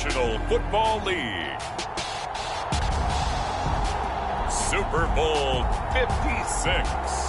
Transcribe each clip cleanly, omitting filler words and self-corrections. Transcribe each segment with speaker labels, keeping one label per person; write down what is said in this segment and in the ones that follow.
Speaker 1: National Football League. Super Bowl 56.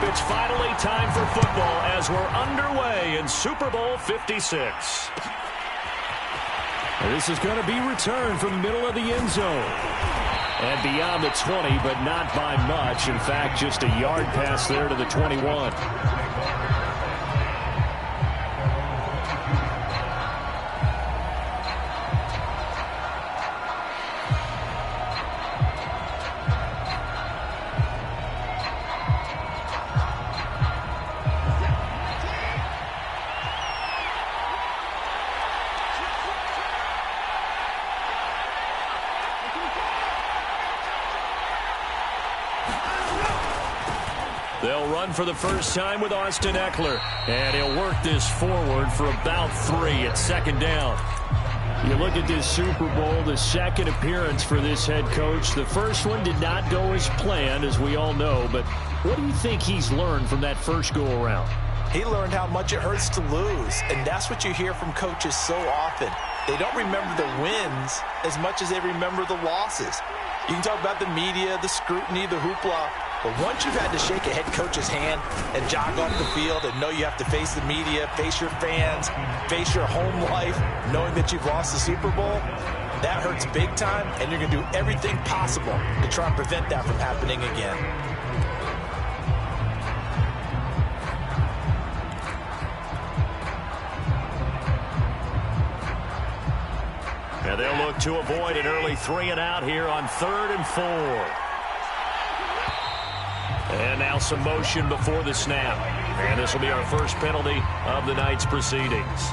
Speaker 2: It's finally time for football as we're underway in Super Bowl 56.
Speaker 3: This is going to be returned from the middle of the end zone.
Speaker 2: And beyond the 20, but not by much. In fact, just a yard pass there to the 21. They'll run for the first time with Austin Eckler. And he'll work this forward for about 3 at second down.
Speaker 3: You look at this Super Bowl, the second appearance for this head coach. The first one did not go as planned, as we all know. But what do you think he's learned from that first go-around?
Speaker 4: He learned how much it hurts to lose. And that's what you hear from coaches so often. They don't remember the wins as much as they remember the losses. You can talk about the media, the scrutiny, the hoopla. But once you've had to shake a head coach's hand and jog off the field and know you have to face the media, face your fans, face your home life, knowing that you've lost the Super Bowl, that hurts big time, and you're going to do everything possible to try and prevent that from happening again.
Speaker 2: And they'll look to avoid an early 3-and-out here on 3rd and 4. And now some motion before the snap. And this will be our first penalty of the night's proceedings.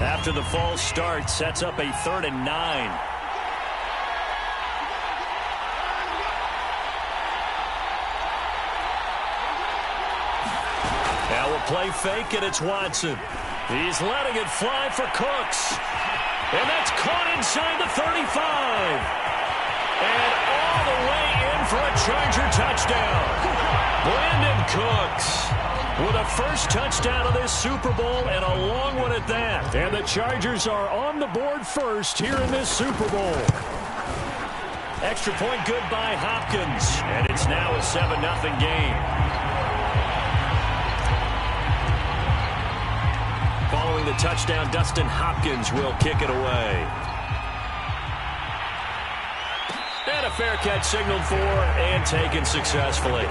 Speaker 2: After the false start, sets up a 3rd and 9. Now we'll play fake, and it's Watson. He's letting it fly for Cooks. And that's caught inside the 35. And all the way in for a Charger touchdown. Brandon Cooks with a first touchdown of this Super Bowl, and a long one at that.
Speaker 3: And the Chargers are on the board first here in this Super Bowl.
Speaker 2: Extra point good by Hopkins. And it's now a 7-0 game. Following the touchdown, Dustin Hopkins will kick it away. And a fair catch signaled for and taken successfully.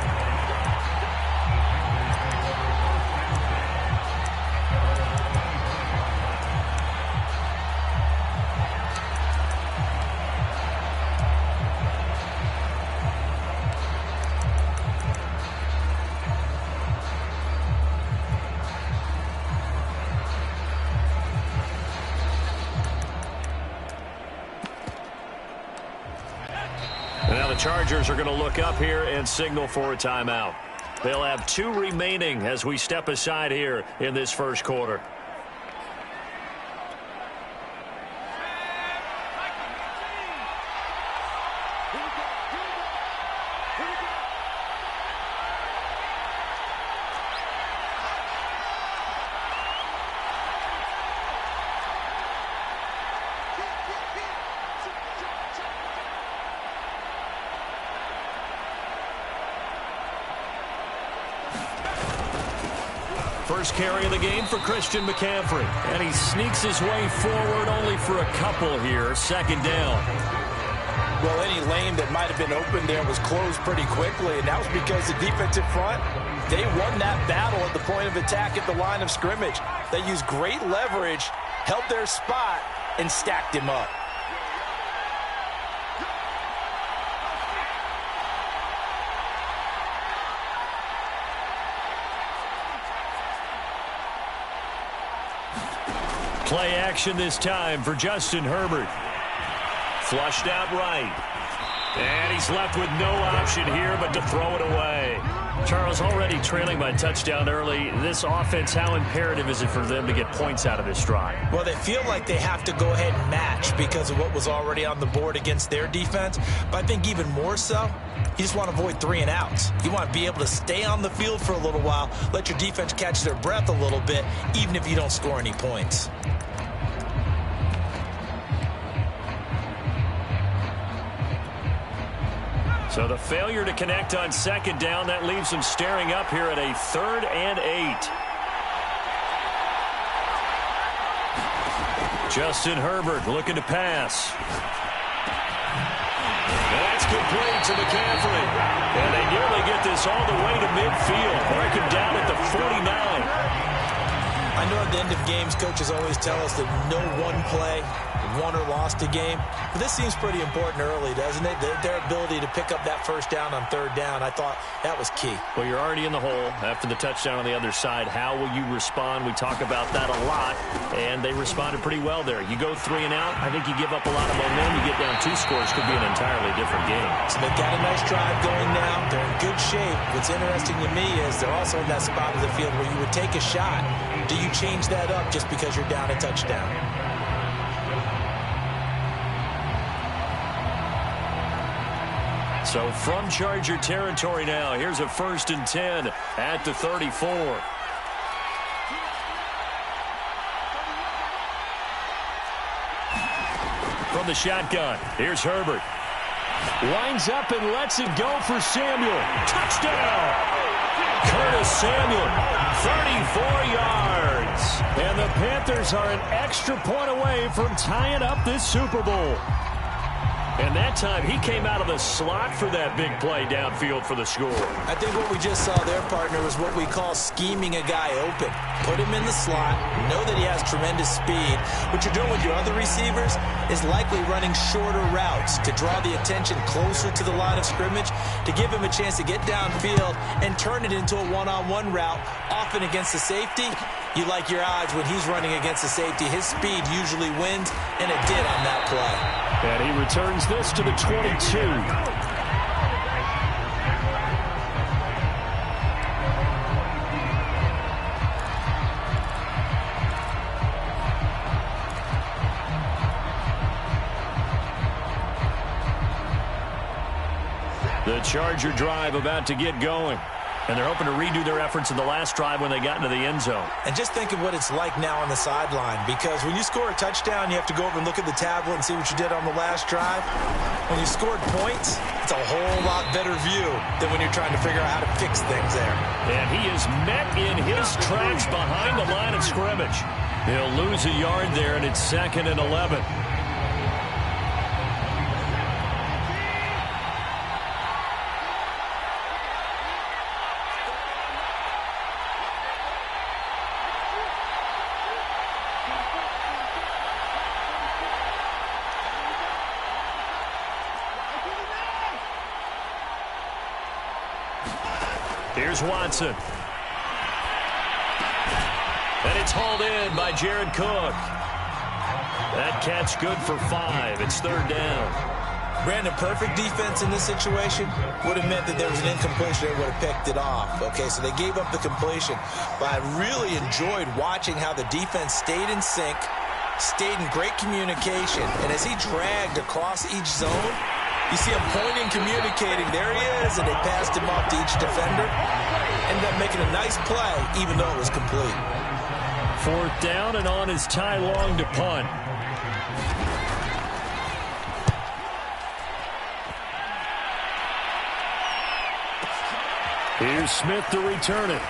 Speaker 2: Now the Chargers are going to look up here and signal for a timeout. They'll have 2 remaining as we step aside here in this first quarter. First carry of the game for Christian McCaffrey. And he sneaks his way forward only for a couple here. Second down.
Speaker 4: Well, any lane that might have been open there was closed pretty quickly, and that was because the defensive front, they won that battle at the point of attack at the line of scrimmage. They used great leverage, held their spot, and stacked him up.
Speaker 2: Play action this time for Justin Herbert. Flushed out right. And he's left with no option here but to throw it away.
Speaker 3: Charles, already trailing by touchdown early. This offense, how imperative is it for them to get points out of this drive?
Speaker 4: Well, they feel like they have to go ahead and match because of what was already on the board against their defense. But I think even more so, you just want to avoid 3 and outs. You want to be able to stay on the field for a little while, let your defense catch their breath a little bit, even if you don't score any points.
Speaker 3: So the failure to connect on second down, that leaves them staring up here at a 3rd and 8. Justin Herbert looking to pass. That's complete to McCaffrey. And they nearly get this all the way to midfield. Break him down at the 49.
Speaker 4: I know at the end of games, coaches always tell us that no one play won or lost a game. But this seems pretty important early, doesn't it? Their ability to pick up that first down on 3rd down, I thought that was key.
Speaker 3: Well, you're already in the hole after the touchdown on the other side. How will you respond? We talk about that a lot, and they responded pretty well there. You go 3 and out, I think you give up a lot of momentum. You get down 2 scores, could be an entirely different game.
Speaker 4: So they've got a nice drive going now. They're in good shape. What's interesting to me is they're also in that spot of the field where you would take a shot. Do you change that up just because you're down a touchdown?
Speaker 3: So from Charger territory now, here's a 1st and 10 at the 34. From the shotgun, here's Herbert. Winds up and lets it go for Samuel. Touchdown! Curtis Samuel, 34 yards. And the Panthers are an extra point away from tying up this Super Bowl. And that time, he came out of the slot for that big play downfield for the score.
Speaker 4: I think what we just saw there, partner, was what we call scheming a guy open. Put him in the slot, know that he has tremendous speed. What you're doing with your other receivers is likely running shorter routes to draw the attention closer to the line of scrimmage, to give him a chance to get downfield and turn it into a one-on-one route, often against the safety. You like your odds when he's running against the safety. His speed usually wins, and it did on that play.
Speaker 3: And he returns this to the 22. The Charger drive about to get going. And they're hoping to redo their efforts in the last drive when they got into the end zone.
Speaker 4: And just think of what it's like now on the sideline, because when you score a touchdown, you have to go over and look at the tablet and see what you did on the last drive. When you scored points, it's a whole lot better view than when you're trying to figure out how to fix things there.
Speaker 3: And he is met in his tracks behind the line of scrimmage. He'll lose a yard there, and it's 2nd and 11. Here's Watson. And it's hauled in by Jared Cook. That catch good for 5. It's 3rd down.
Speaker 4: Brandon, perfect defense in this situation would have meant that there was an incompletion that would have picked it off. Okay, so they gave up the completion. But I really enjoyed watching how the defense stayed in sync, stayed in great communication. And as he dragged across each zone, you see him pointing, communicating. There he is, and they passed him off to each defender. Ended up making a nice play, even though it was complete.
Speaker 3: 4th down, and on is Ty Long to punt. Here's Smith to return it.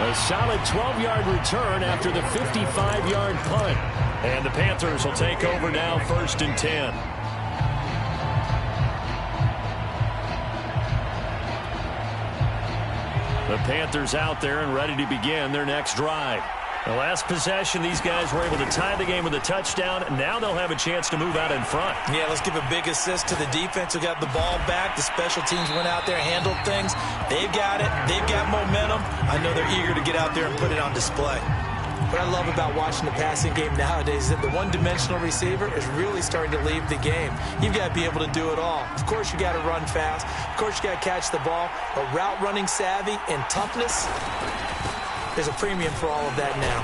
Speaker 3: A solid 12-yard return after the 55-yard punt. And the Panthers will take over now, 1st and 10. The Panthers out there and ready to begin their next drive. The last possession, these guys were able to tie the game with a touchdown. Now they'll have a chance to move out in front.
Speaker 4: Yeah, let's give a big assist to the defense who got the ball back. The special teams went out there, handled things. They've got it. They've got momentum. I know they're eager to get out there and put it on display. What I love about watching the passing game nowadays is that the one-dimensional receiver is really starting to leave the game. You've got to be able to do it all. Of course, you got to run fast. Of course, you got to catch the ball. But route running savvy and toughness, there's a premium for all of that now.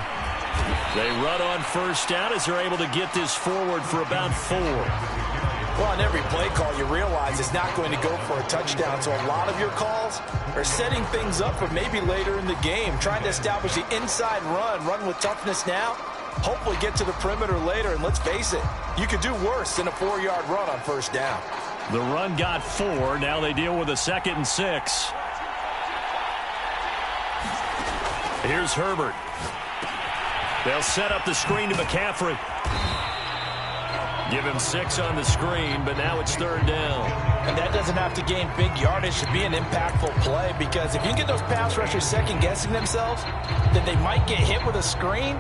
Speaker 2: They run on first down as they're able to get this forward for about 4.
Speaker 4: Well, on every play call, you realize it's not going to go for a touchdown. So a lot of your calls are setting things up for maybe later in the game, trying to establish the inside run with toughness now, hopefully get to the perimeter later. And let's face it, you could do worse than a 4-yard run on first down.
Speaker 2: The run got 4. Now they deal with a 2nd and 6. Here's Herbert. They'll set up the screen to McCaffrey. Give him 6 on the screen, but now it's 3rd down.
Speaker 4: And that doesn't have to gain big yardage to be an impactful play, because if you get those pass rushers second-guessing themselves, then they might get hit with a screen.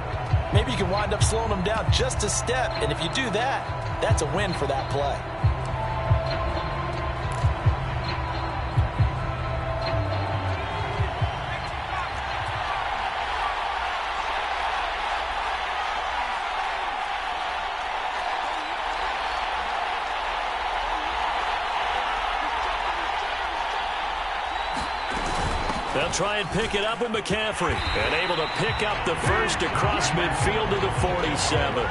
Speaker 4: Maybe you can wind up slowing them down just a step, and if you do that, that's a win for that play.
Speaker 2: They'll try and pick it up with McCaffrey. And able to pick up the first across midfield to the 47.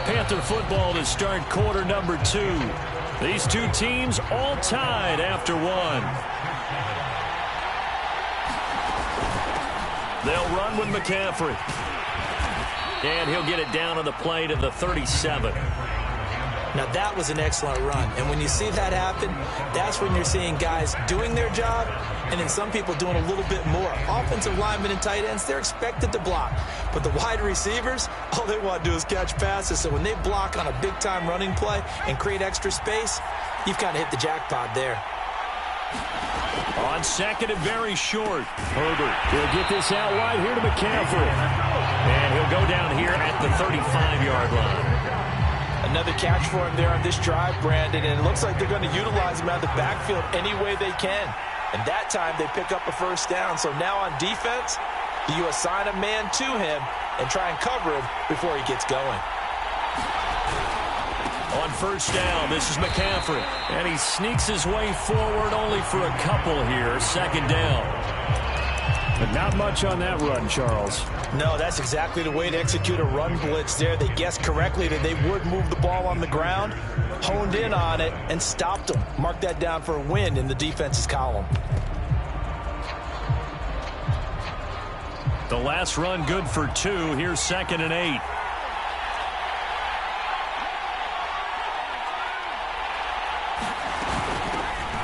Speaker 2: Panther football to start quarter number 2. These two teams all tied after 1. They'll run with McCaffrey. And he'll get it down on the play to the 37.
Speaker 4: Now, that was an excellent run. And when you see that happen, that's when you're seeing guys doing their job and then some people doing a little bit more. Offensive linemen and tight ends, they're expected to block. But the wide receivers, all they want to do is catch passes. So when they block on a big-time running play and create extra space, you've kind of hit the jackpot there.
Speaker 2: On 2nd and very short. Herbert will get this out wide here to McCaffrey. And he'll go down here at the 35-yard line.
Speaker 4: Another catch for him there on this drive, Brandon, and it looks like they're going to utilize him out of the backfield any way they can. And that time they pick up a first down. So now on defense, you assign a man to him and try and cover him before he gets going.
Speaker 2: On first down, this is McCaffrey. And he sneaks his way forward only for a couple here. 2nd down.
Speaker 3: But not much on that run, Charles.
Speaker 4: No, that's exactly the way to execute a run blitz there. They guessed correctly that they would move the ball on the ground, honed in on it, and stopped them. Mark that down for a win in the defense's column.
Speaker 2: The last run good for 2. Here's 2nd and 8.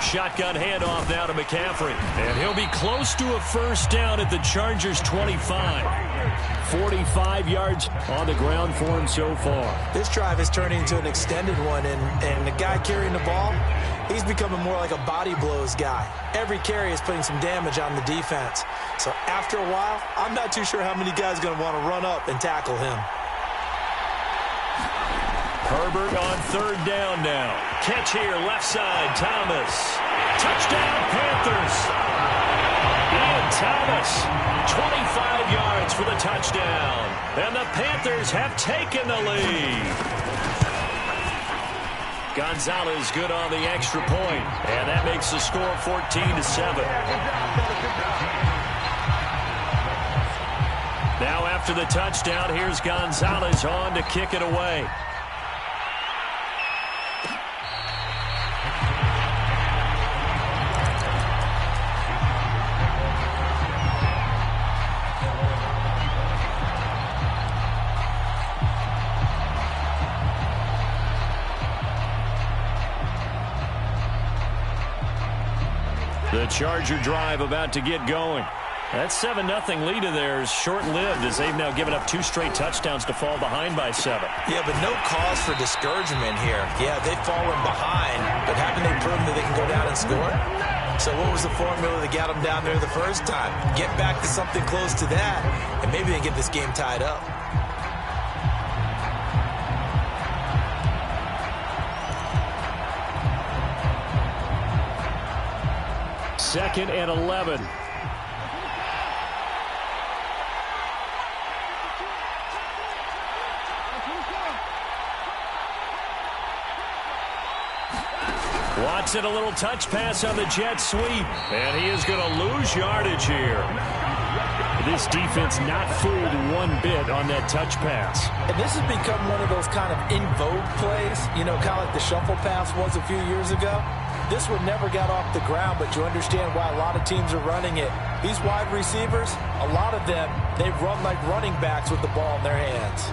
Speaker 2: Shotgun handoff now to McCaffrey. And he'll be close to a first down at the Chargers' 25. 45 yards on the ground for him so far.
Speaker 4: This drive is turning into an extended one, and the guy carrying the ball, he's becoming more like a body blows guy. Every carry is putting some damage on the defense. So after a while, I'm not too sure how many guys are going to want to run up and tackle him.
Speaker 2: Herbert on 3rd down now. Catch here, left side, Thomas. Touchdown, Panthers. Ian Thomas, 25 yards for the touchdown. And the Panthers have taken the lead. Gonzalez good on the extra point. And that makes the score 14-7. Now after the touchdown, here's Gonzalez on to kick it away. The Charger drive about to get going. That 7-0 lead of theirs short-lived as they've now given up 2 straight touchdowns to fall behind by 7.
Speaker 4: Yeah, but no cause for discouragement here. Yeah, they've fallen behind, but haven't they proven that they can go down and score? So what was the formula that got them down there the first time? Get back to something close to that, and maybe they get this game tied up.
Speaker 2: 2nd and 11. Watson, a little touch pass on the jet sweep. And he is going to lose yardage here. This defense not fooled one bit on that touch pass.
Speaker 4: And this has become one of those kind of in vogue plays, you know, kind of like the shuffle pass was a few years ago. This one never got off the ground, but you understand why a lot of teams are running it. These wide receivers, a lot of them, they run like running backs with the ball in their hands.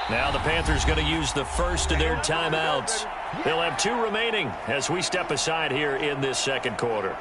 Speaker 2: Now the Panthers going to use the first of their timeouts. They'll have 2 remaining as we step aside here in this second quarter.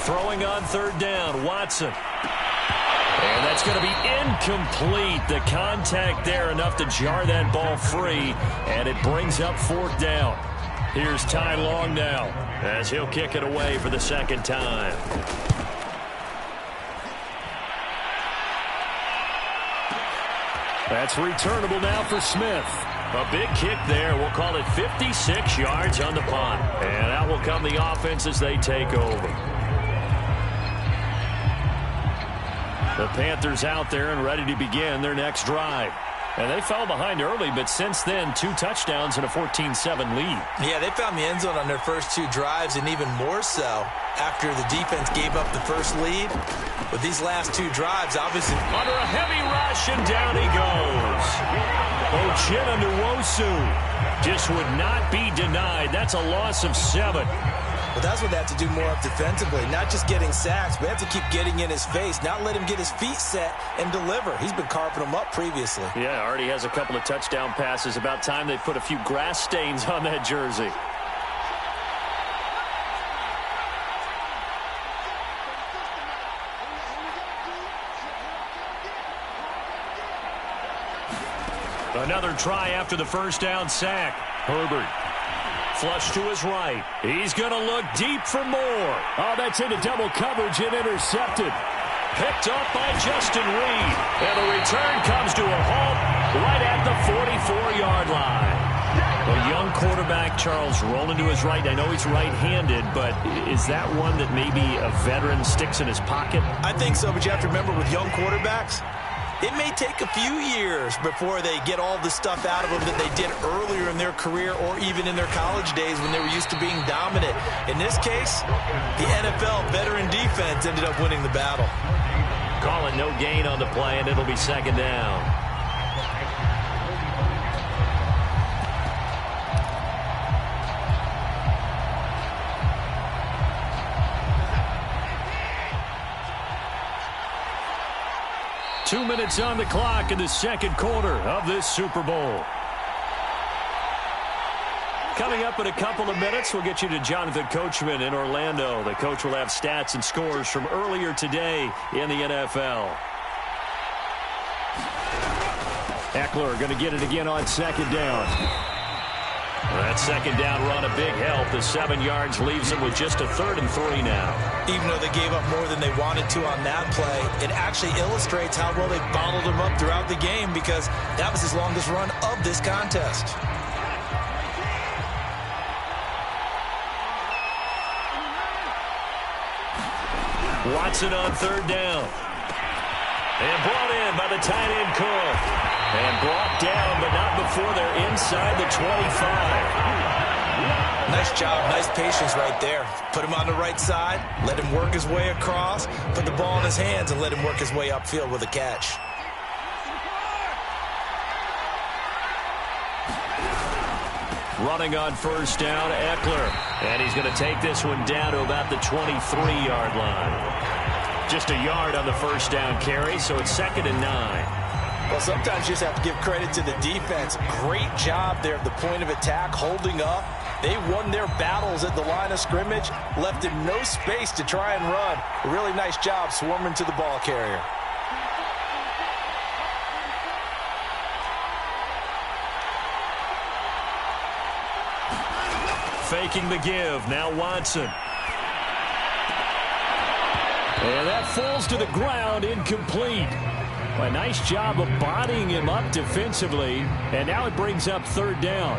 Speaker 2: Throwing on 3rd down, Watson. And that's going to be incomplete. The contact there enough to jar that ball free, and it brings up 4th down. Here's Ty Long now as he'll kick it away for the 2nd time. That's returnable now for Smith. A big kick there. We'll call it 56 yards on the punt. And out will come the offense as they take over. The Panthers out there and ready to begin their next drive. And they fell behind early, but since then, 2 touchdowns and a 14-7 lead.
Speaker 4: Yeah, they found the end zone on their first 2 drives, and even more so after the defense gave up the first lead. But these last 2 drives, obviously,
Speaker 2: under a heavy rush, and down he goes. Ochena Nwosu just would not be denied. That's a loss of 7.
Speaker 4: Well, that's what they have to do more of defensively. Not just getting sacks, but they have to keep getting in his face, not let him get his feet set and deliver. He's been carving them up previously.
Speaker 2: Yeah, already has a couple of touchdown passes. About time they put a few grass stains on that jersey. Another try after the first down sack. Herbert. Flush to his right. He's going to look deep for more. Oh, that's into double coverage and intercepted. Picked up by Justin Reed. And the return comes to a halt right at the 44-yard line. A young quarterback, Charles, rolling to his right. I know he's right-handed, but is that one that maybe a veteran sticks in his pocket?
Speaker 4: I think so, but you have to remember with young quarterbacks, it may take a few years before they get all the stuff out of them that they did earlier in their career or even in their college days when they were used to being dominant. In this case, the NFL veteran defense ended up winning the battle.
Speaker 2: Call it no gain on the play, and it'll be 2nd down. Two minutes on the clock in the second quarter of this Super Bowl. Coming up in a couple of minutes, we'll get you to Jonathan Coachman in Orlando. The coach will have stats and scores from earlier today in the NFL. Eckler going to get it again on 2nd down. That 2nd down run a big help. The 7 yards leaves them with just a 3rd and 3 now.
Speaker 4: Even though they gave up more than they wanted to on that play, it actually illustrates how well they bottled him up throughout the game because that was his longest run of this contest.
Speaker 2: Watson on 3rd down. And brought in by the tight end Cook. And brought down, but not before they're inside the 25.
Speaker 4: Nice job, nice patience right there. Put him on the right side, let him work his way across, put the ball in his hands, and let him work his way upfield with a catch.
Speaker 2: Running on 1st down, Eckler. And he's going to take this one down to about the 23-yard line. Just a yard on the first down carry, so it's 2nd and 9.
Speaker 4: Well, sometimes you just have to give credit to the defense. Great job there at the point of attack, holding up. They won their battles at the line of scrimmage, left him no space to try and run. A really nice job swarming to the ball carrier.
Speaker 2: Faking the give. Now Watson. And that falls to the ground, incomplete. A nice job of bodying him up defensively. And now it brings up 3rd down.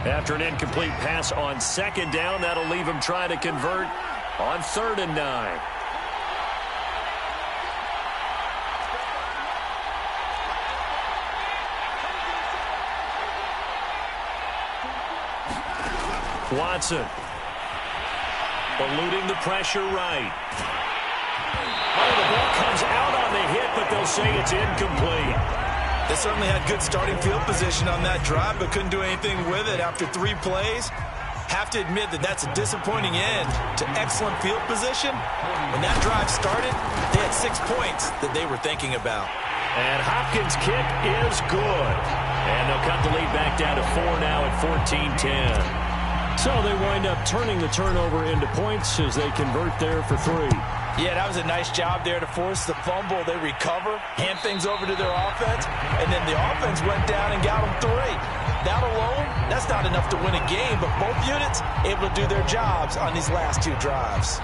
Speaker 2: After an incomplete pass on 2nd down, that'll leave him trying to convert on 3rd and 9. Watson eluding the pressure right. Oh, the ball comes out on the hit, but they'll say it's incomplete.
Speaker 4: They certainly had good starting field position on that drive, but couldn't do anything with it after 3 plays. Have to admit that that's a disappointing end to excellent field position. When that drive started, they had 6 points that they were thinking about.
Speaker 2: And Hopkins' kick is good. And they'll cut the lead back down to 4 now at 14-10. So they wind up turning the turnover into points as they convert there for 3.
Speaker 4: Yeah, that was a nice job there to force the fumble. They recover, hand things over to their offense, and then the offense went down and got them 3. That alone, that's not enough to win a game, but both units able to do their jobs on these last 2 drives.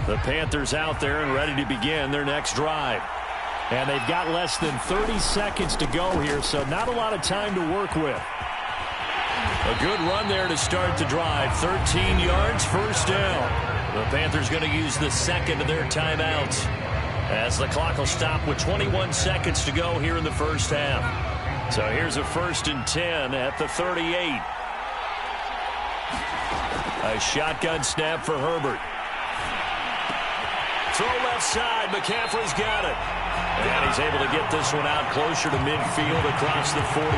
Speaker 2: The Panthers out there and ready to begin their next drive. And they've got less than 30 seconds to go here, so not a lot of time to work with. A good run there to start the drive. 13 yards, 1st down. The Panthers going to use the 2nd of their timeouts as the clock will stop with 21 seconds to go here in the first half. So here's a 1st and 10 at the 38. A shotgun snap for Herbert. Throw left side. McCaffrey's got it. And he's able to get this one out closer to midfield across the 45.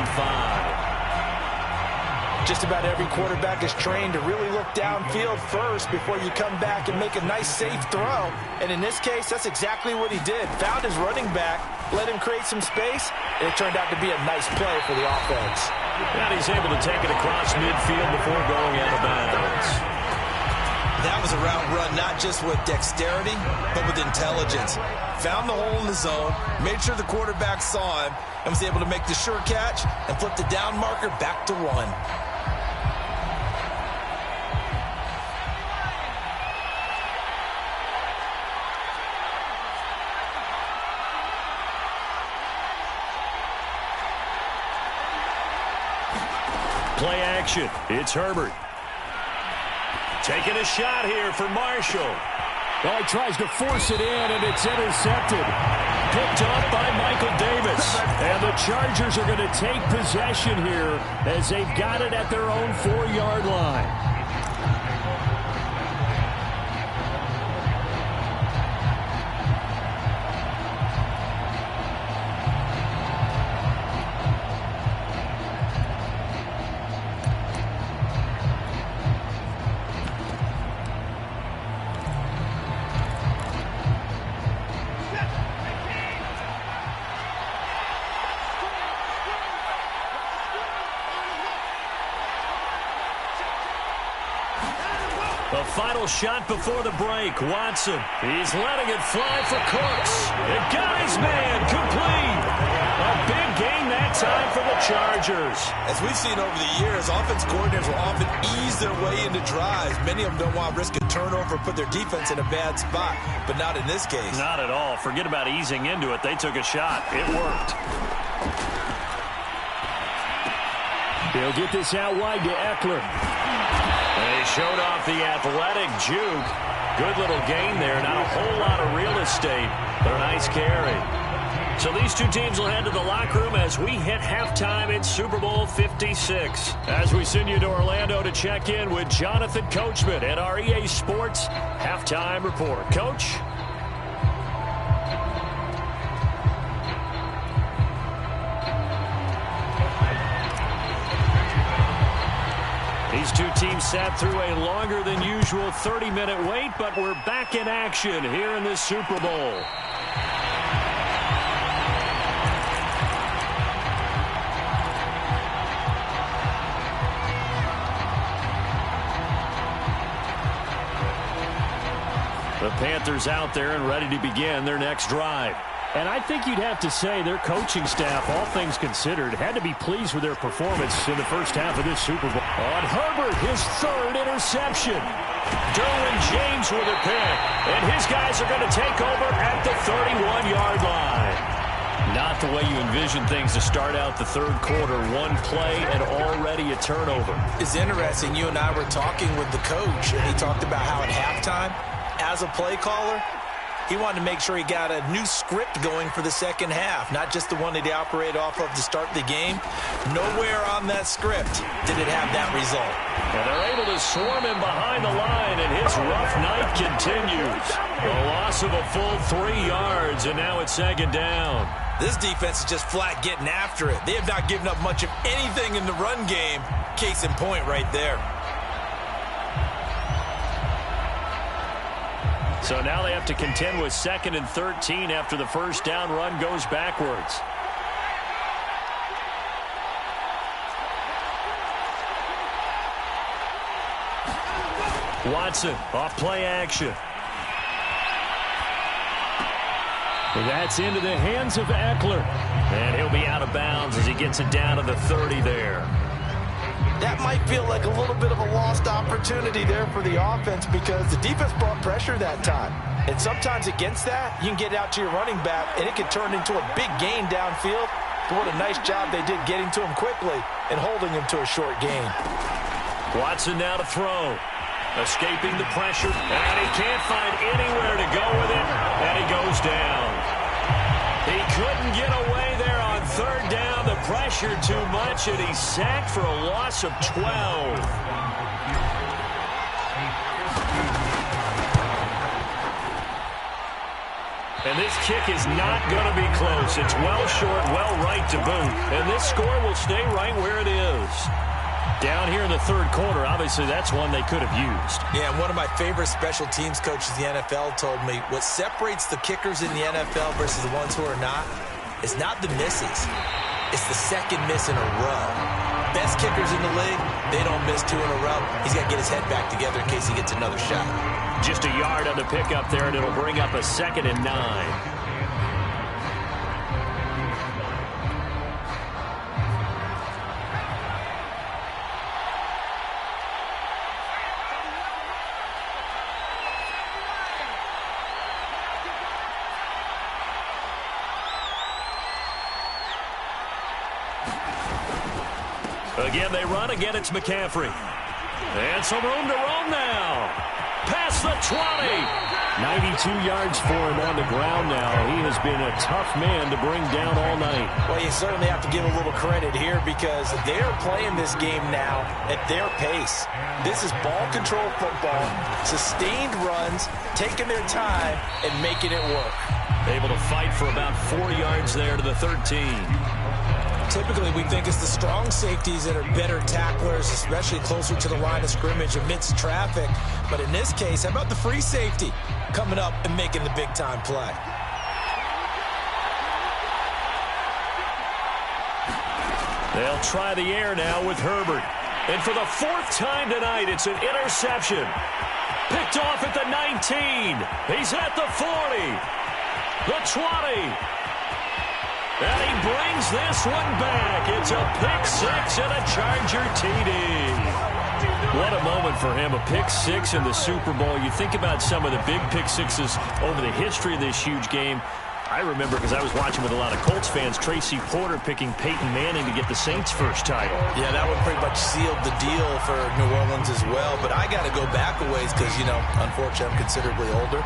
Speaker 4: Just about every quarterback is trained to really look downfield first before you come back and make a nice, safe throw. And in this case, that's exactly what he did. Found his running back, let him create some space, and it turned out to be a nice play for the offense.
Speaker 2: And he's able to take it across midfield before going out of bounds.
Speaker 4: That was a route run, not just with dexterity, but with intelligence. Found the hole in the zone, made sure the quarterback saw him, and was able to make the sure catch and flip the down marker back to 1.
Speaker 2: Play action. It's Herbert. Taking a shot here for Marshall. Well, he tries to force it in, and it's intercepted. Picked off by Michael Davis. And the Chargers are going to take possession here as they've got it at their own 4-yard line. The final shot before the break. Watson. He's letting it fly for Cooks. It got his man complete. A big gain that time for the Chargers.
Speaker 4: As we've seen over the years, offense coordinators will often ease their way into drives. Many of them don't want to risk a turnover or put their defense in a bad spot, but not in this case.
Speaker 2: Not at all. Forget about easing into it. They took a shot. It worked. He'll get this out wide to Eckler. And he showed off the athletic juke. Good little gain there. Not a whole lot of real estate, but a nice carry. So these two teams will head to the locker room as we hit halftime in Super Bowl 56. As we send you to Orlando to check in with Jonathan Coachman at our EA Sports Halftime Report. Coach? These two teams sat through a longer than usual 30-minute wait, but we're back in action here in this Super Bowl. The Panthers out there and ready to begin their next drive. And I think you'd have to say their coaching staff, all things considered, had to be pleased with their performance in the first half of this Super Bowl. On Herbert, his third interception. Derwin James with a pick. And his guys are going to take over at the 31-yard line. Not the way you envision things to start out the third quarter. One play and already a turnover.
Speaker 4: It's interesting. You and I were talking with the coach, and he talked about how at halftime, as a play caller, he wanted to make sure he got a new script going for the second half, not just the one that he operated off of to start the game. Nowhere on that script did it have that result.
Speaker 2: And they're able to swarm him behind the line, and his rough night continues. A loss of a full 3 yards, and now it's second down.
Speaker 4: This defense is just flat getting after it. They have not given up much of anything in the run game. Case in point right there.
Speaker 2: So now they have to contend with 2nd and 13 after the first down run goes backwards. Watson off play action. That's into the hands of Eckler. And he'll be out of bounds as he gets it down to the 30 there.
Speaker 4: That might feel like a little bit of a lost opportunity there for the offense because the defense brought pressure that time. And sometimes against that, you can get out to your running back, and it can turn into a big gain downfield. But what a nice job they did getting to him quickly and holding him to a short gain.
Speaker 2: Watson now to throw. Escaping the pressure, and he can't find anywhere to go with it, and he goes down. He couldn't get away there on third down. The pressure too much, and he's sacked for a loss of 12. And this kick is not going to be close. It's well short, well right to boot. And this score will stay right where it is. Down here in the third quarter, obviously that's one they could have used.
Speaker 4: Yeah, and one of my favorite special teams coaches in the NFL told me what separates the kickers in the NFL versus the ones who are not is not the misses. It's the second miss in a row. Best kickers in the league, they don't miss 2 in a row. He's got to get his head back together in case he gets another shot.
Speaker 2: Just a yard on the pickup there, and it'll bring up a 2nd and 9. Again, they run. Again, it's McCaffrey. And some room to roam now. Past the 20. 92 yards for him on the ground now. He has been a tough man to bring down all night.
Speaker 4: Well, you certainly have to give a little credit here because they're playing this game now at their pace. This is ball control football, sustained runs, taking their time, and making it work.
Speaker 2: Able to fight for about 4 yards there to the 13.
Speaker 4: Typically, we think it's the strong safeties that are better tacklers, especially closer to the line of scrimmage amidst traffic. But in this case, how about the free safety coming up and making the big-time play?
Speaker 2: They'll try the air now with Herbert. And for the 4th time tonight, it's an interception. Picked off at the 19. He's at the 40. The 20. And he brings this one back. It's a pick-6 and a Charger TD. What a moment for him, a pick-6 in the Super Bowl. You think about some of the big pick-6s over the history of this huge game. I remember because I was watching with a lot of Colts fans, Tracy Porter picking Peyton Manning to get the Saints' first title.
Speaker 4: Yeah, that one pretty much sealed the deal for New Orleans as well. But I got to go back a ways because, you know, unfortunately I'm considerably older.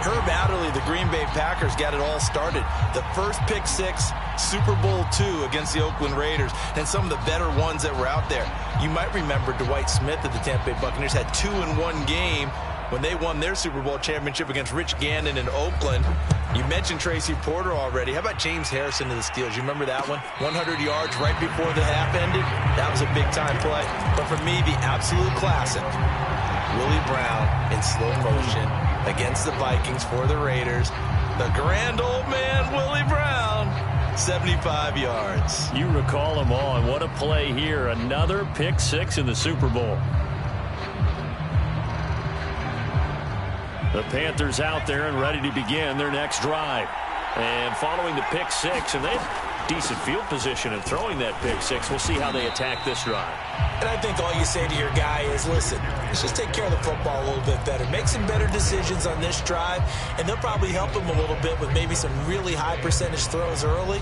Speaker 4: Herb Adderley, the Green Bay Packers, got it all started. The first pick six, Super Bowl II against the Oakland Raiders, and some of the better ones that were out there. You might remember Dwight Smith of the Tampa Bay Buccaneers had 2 in one game when they won their Super Bowl championship against Rich Gannon in Oakland. You mentioned Tracy Porter already. How about James Harrison to the Steelers? You remember that one? 100 yards right before the half ended? That was a big-time play. But for me, the absolute classic, Willie Brown in slow motion against the Vikings for the Raiders. The grand old man, Willie Brown, 75 yards.
Speaker 2: You recall them all, and what a play here. Another pick six in the Super Bowl. The Panthers out there and ready to begin their next drive. And following the pick six, and they have decent field position in throwing that pick six. We'll see how they attack this drive.
Speaker 4: And I think all you say to your guy is, listen, let's just take care of the football a little bit better. Make some better decisions on this drive, and they'll probably help him a little bit with maybe some really high percentage throws early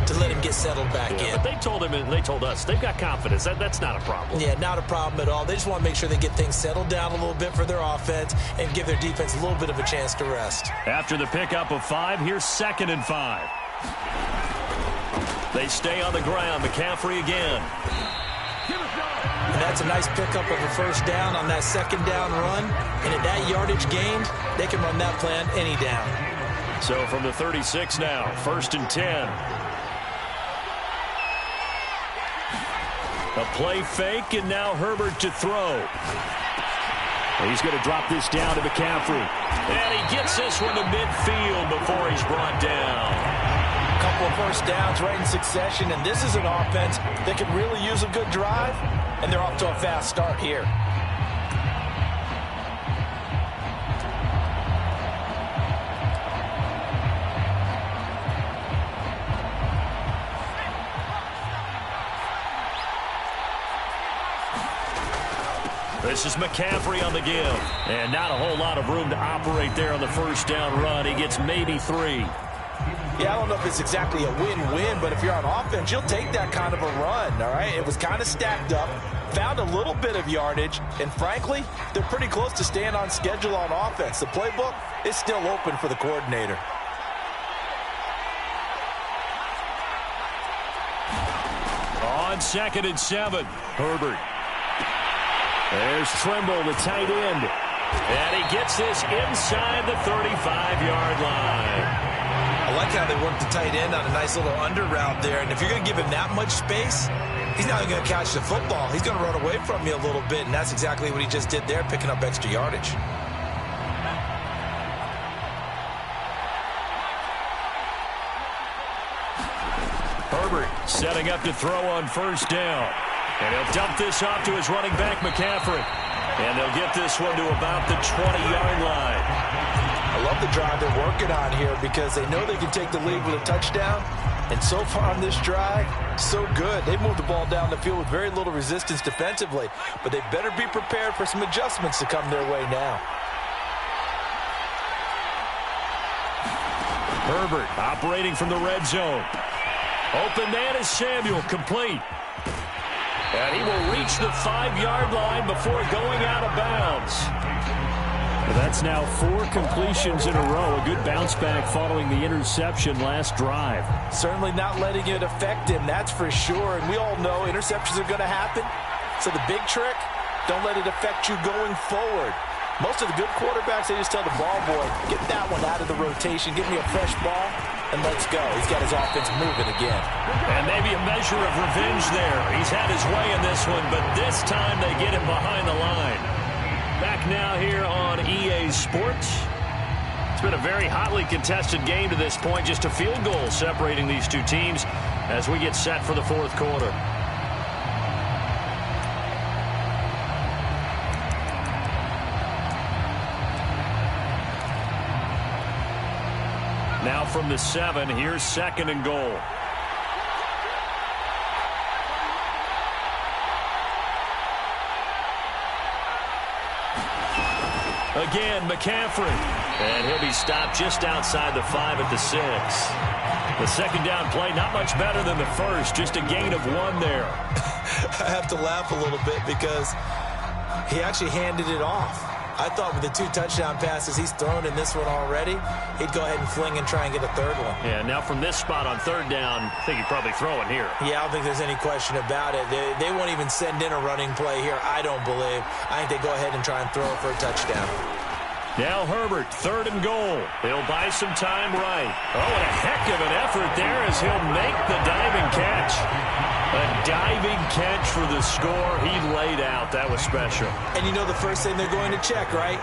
Speaker 4: to let him get settled back in.
Speaker 2: But they told him and they told us they've got confidence. That's not a problem.
Speaker 4: Yeah, not a problem at all. They just want to make sure they get things settled down a little bit for their offense and give their defense a little bit of a chance to rest.
Speaker 2: After the pickup of 5, here's 2nd and 5. They stay on the ground. McCaffrey again.
Speaker 4: And that's a nice pickup of a first down on that second down run. And at that yardage gained, they can run that plan any down.
Speaker 2: So from the 36 now, 1st and 10. A play fake, and now Herbert to throw. He's going to drop this down to McCaffrey. And he gets this one to midfield before he's brought down.
Speaker 4: A couple of first downs right in succession, and this is an offense that could really use a good drive, and they're off to a fast start here.
Speaker 2: This is McCaffrey on the give. And not a whole lot of room to operate there on the first down run. He gets maybe 3.
Speaker 4: Yeah, I don't know if it's exactly a win-win, but if you're on offense, you'll take that kind of a run, all right? It was kind of stacked up, found a little bit of yardage, and frankly, they're pretty close to staying on schedule on offense. The playbook is still open for the coordinator.
Speaker 2: On 2nd and 7, Herbert. There's Trimble, the tight end. And he gets this inside the 35-yard line.
Speaker 4: I like how they work the tight end on a nice little under route there. And if you're going to give him that much space, he's not even going to catch the football. He's going to run away from you a little bit, and that's exactly what he just did there, picking up extra yardage.
Speaker 2: Herbert setting up to throw on first down. And he'll dump this off to his running back, McCaffrey. And they'll get this one to about the 20-yard line.
Speaker 4: I love the drive they're working on here because they know they can take the lead with a touchdown. And so far on this drive, so good. They've moved the ball down the field with very little resistance defensively. But they better be prepared for some adjustments to come their way now.
Speaker 2: Herbert operating from the red zone. Open man is Samuel, complete. And he will reach the 5-yard line before going out of bounds. Well, that's now 4 completions in a row. A good bounce back following the interception last drive.
Speaker 4: Certainly not letting it affect him, that's for sure. And we all know interceptions are going to happen. So the big trick, don't let it affect you going forward. Most of the good quarterbacks, they just tell the ball boy, get that one out of the rotation, give me a fresh ball, and let's go. He's got his offense moving again.
Speaker 2: And maybe a measure of revenge there. He's had his way in this one, but this time they get him behind the line. Back now here on EA Sports. It's been a very hotly contested game to this point. Just a field goal separating these two teams as we get set for the 4th quarter. Now from the 7, here's 2nd and goal. Again, McCaffrey. And he'll be stopped just outside the 5 at the 6. The second down play, not much better than the first, just a gain of 1 there.
Speaker 4: I have to laugh a little bit because he actually handed it off. I thought with the 2 touchdown passes he's thrown in this one already, he'd go ahead and fling and try and get a third one.
Speaker 2: Yeah, now from this spot on third down, I think he'd probably throw it here.
Speaker 4: Yeah, I don't think there's any question about it. They won't even send in a running play here, I don't believe. I think they go ahead and try and throw it for a touchdown.
Speaker 2: Now Herbert, 3rd and goal. He'll buy some time right. Oh, and a heck of an effort there as he'll make the diving catch. A diving catch for the score. He laid out. That was special.
Speaker 4: And you know the first thing they're going to check, right?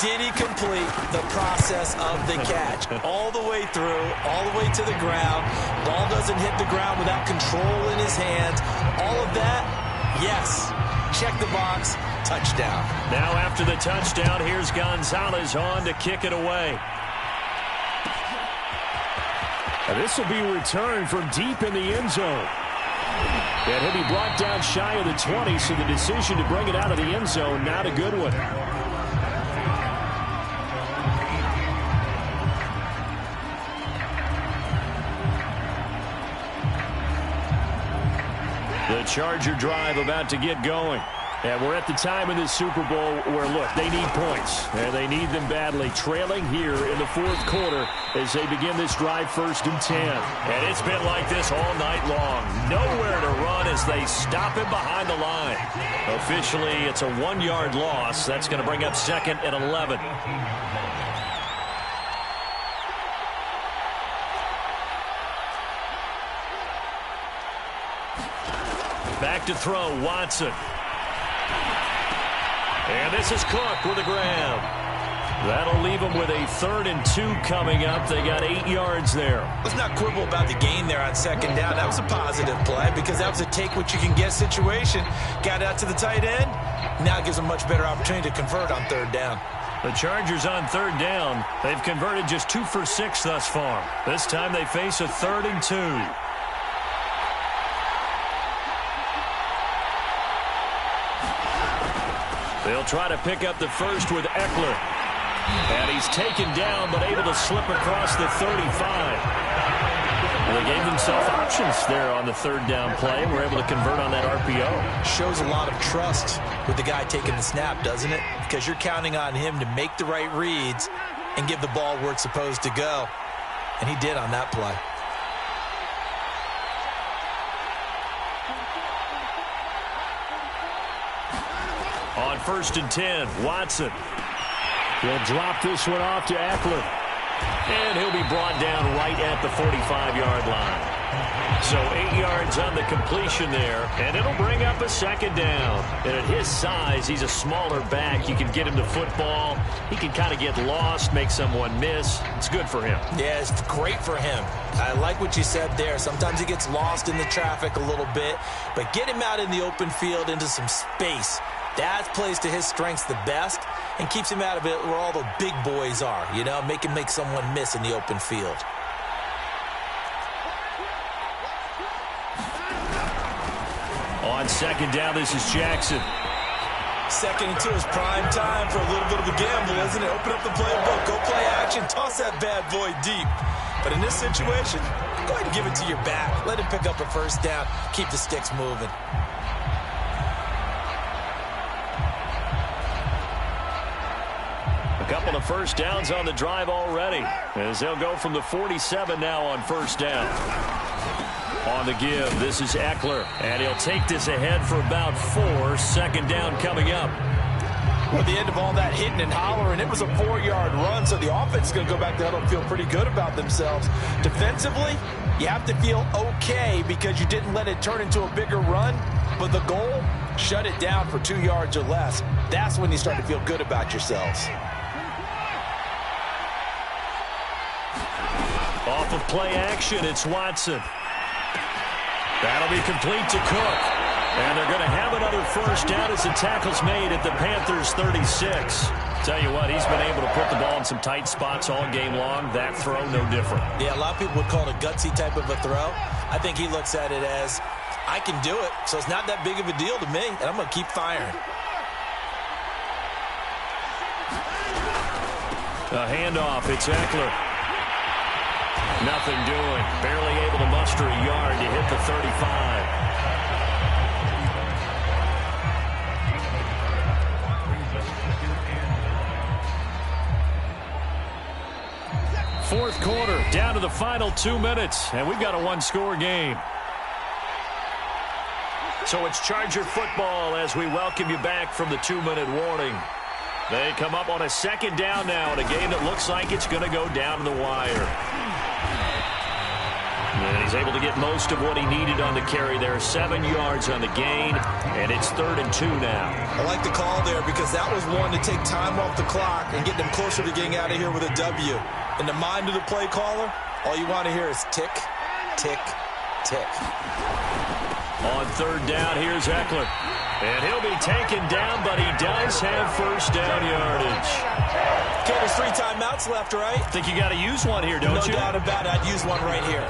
Speaker 4: Did he complete the process of the catch? All the way through, all the way to the ground. Ball doesn't hit the ground without control in his hands. All of that, yes. Check the box. Touchdown.
Speaker 2: Now after the touchdown, here's Gonzalez on to kick it away. This will be returned from deep in the end zone. And he'll be brought down shy of the 20, so the decision to bring it out of the end zone, not a good one. The Charger drive about to get going. And we're at the time in the Super Bowl where, look, they need points. And they need them badly. Trailing here in the 4th quarter as they begin this drive 1st and 10. And it's been like this all night long. Nowhere to run as they stop him behind the line. Officially, it's a 1-yard loss. That's going to bring up 2nd and 11. Back to throw, Watson. And this is Cook with a grab. That'll leave them with a 3rd and 2 coming up. They got 8 yards there.
Speaker 4: Let's not quibble about the gain there on 2nd down. That was a positive play because that was a take-what-you-can-get situation. Got out to the tight end. Now it gives them a much better opportunity to convert on 3rd down.
Speaker 2: The Chargers on 3rd down. They've converted just 2 for 6 thus far. This time they face a 3rd and 2. They'll try to pick up the first with Eckler. And he's taken down, but able to slip across the 35. Well, they gave themselves options there on the 3rd down play. We're able to convert on that RPO.
Speaker 4: Shows a lot of trust with the guy taking the snap, doesn't it? Because you're counting on him to make the right reads and give the ball where it's supposed to go. And he did on that play.
Speaker 2: On 1st and 10, Watson. He'll drop this one off to Eckler. And he'll be brought down right at the 45-yard line. So 8 yards on the completion there, and it'll bring up a 2nd down. And at his size, he's a smaller back. You can get him the football. He can kind of get lost, make someone miss. It's good for him.
Speaker 4: Yeah, it's great for him. I like what you said there. Sometimes he gets lost in the traffic a little bit, but get him out in the open field into some space. That plays to his strengths the best and keeps him out of it where all the big boys are, you know, make someone miss in the open field.
Speaker 2: On 2nd down, this is Jackson.
Speaker 4: 2nd and 2 is prime time for a little bit of a gamble, isn't it? Open up the playbook, go play action, toss that bad boy deep. But in this situation, go ahead and give it to your back. Let him pick up a 1st down, keep the sticks moving.
Speaker 2: Couple of 1st downs on the drive already as they'll go from the 47 now on 1st down. On the give, this is Eckler, and he'll take this ahead for about 4. 2nd down coming up.
Speaker 4: Well, at the end of all that hitting and hollering, it was a 4-yard run, so the offense is going to go back to huddle and feel pretty good about themselves. Defensively, you have to feel okay because you didn't let it turn into a bigger run, but the goal, shut it down for 2 yards or less. That's when you start to feel good about yourselves.
Speaker 2: Off of play action, it's Watson. That'll be complete to Cook. And they're going to have another 1st down as the tackle's made at the Panthers 36. Tell you what, he's been able to put the ball in some tight spots all game long. That throw, no different.
Speaker 4: Yeah, a lot of people would call it a gutsy type of a throw. I think he looks at it as, I can do it, so it's not that big of a deal to me, and I'm going to keep firing.
Speaker 2: A handoff. It's Eckler. Nothing doing. Barely able to muster a yard to hit the 35. Fourth quarter, down to the final 2 minutes, and we've got a one-score game. So it's Charger football as we welcome you back from the 2-minute warning. They come up on a second down now in a game that looks like it's going to go down to the wire. And he's able to get most of what he needed on the carry there. 7 yards on the gain, and it's 3rd and 2 now.
Speaker 4: I like the call there because that was one to take time off the clock and get them closer to getting out of here with a W. In the mind of the play caller, all you want to hear is tick, tick, tick.
Speaker 2: On 3rd down, here's Eckler. And he'll be taken down, but he does have first down yardage.
Speaker 4: Okay, there's 3 timeouts left, right?
Speaker 2: Think you got to use one here, don't you?
Speaker 4: No doubt about it. I'd use one right here.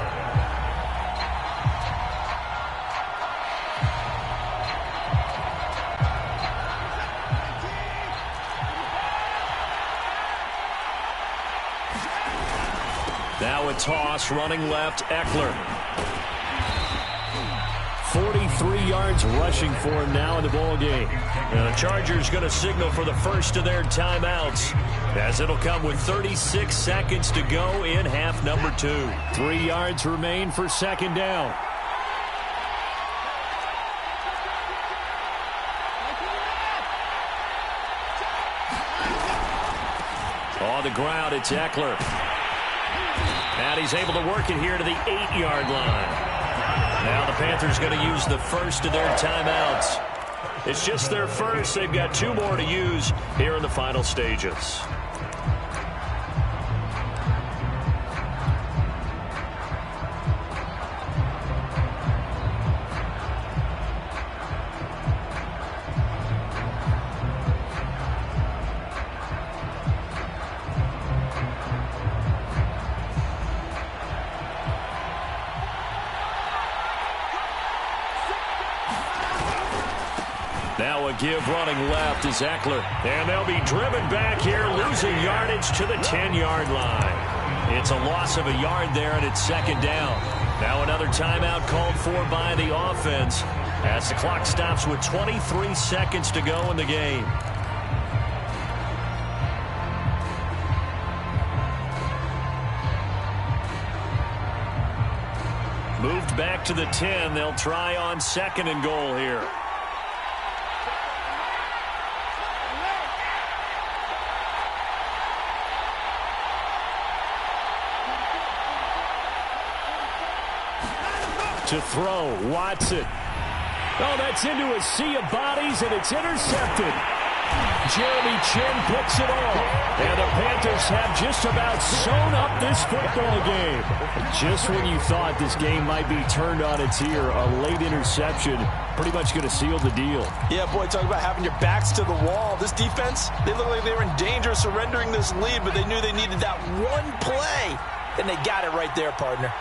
Speaker 2: Now a toss, running left, Eckler. 43 yards rushing for him now in the ball game. And the Chargers going to signal for the first of their timeouts, as it'll come with 36 seconds to go in half number 2. 3 yards remain for second down. On the ground, it's Eckler. And he's able to work it here to the 8-yard line. Now the Panthers going to use the first of their timeouts. It's just their first. They've got 2 more to use here in the final stages. Now a give running left is Eckler. And they'll be driven back here, losing yardage to the 10-yard line. It's a loss of a yard there, and it's second down. Now another timeout called for by the offense as the clock stops with 23 seconds to go in the game. Moved back to the 10. They'll try on 2nd and goal here. To throw, Watson. Oh, that's into a sea of bodies, and it's intercepted. Jeremy Chin puts it off. And the Panthers have just about sewn up this football game. Just when you thought this game might be turned on its ear, a late interception pretty much going to seal the deal.
Speaker 4: Yeah, boy, talk about having your backs to the wall. This defense, they look like they were in danger of surrendering this lead, but they knew they needed that one play, and they got it right there, partner.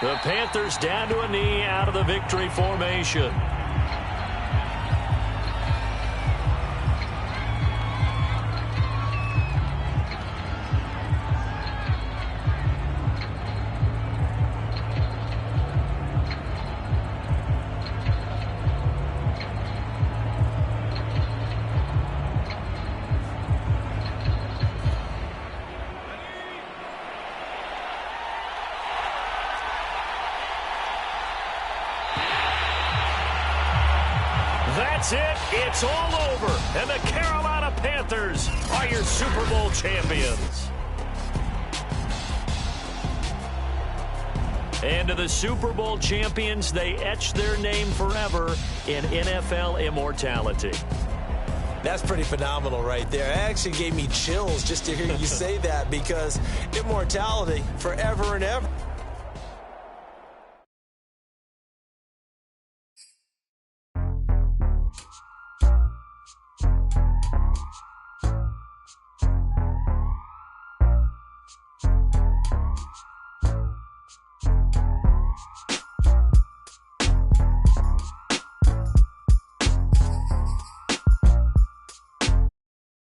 Speaker 2: The Panthers down to a knee out of the victory formation. That's it. It's all over. And the Carolina Panthers are your Super Bowl champions. And to the Super Bowl champions, they etch their name forever in NFL immortality.
Speaker 4: That's pretty phenomenal right there. It actually gave me chills just to hear you say that, because immortality forever and ever.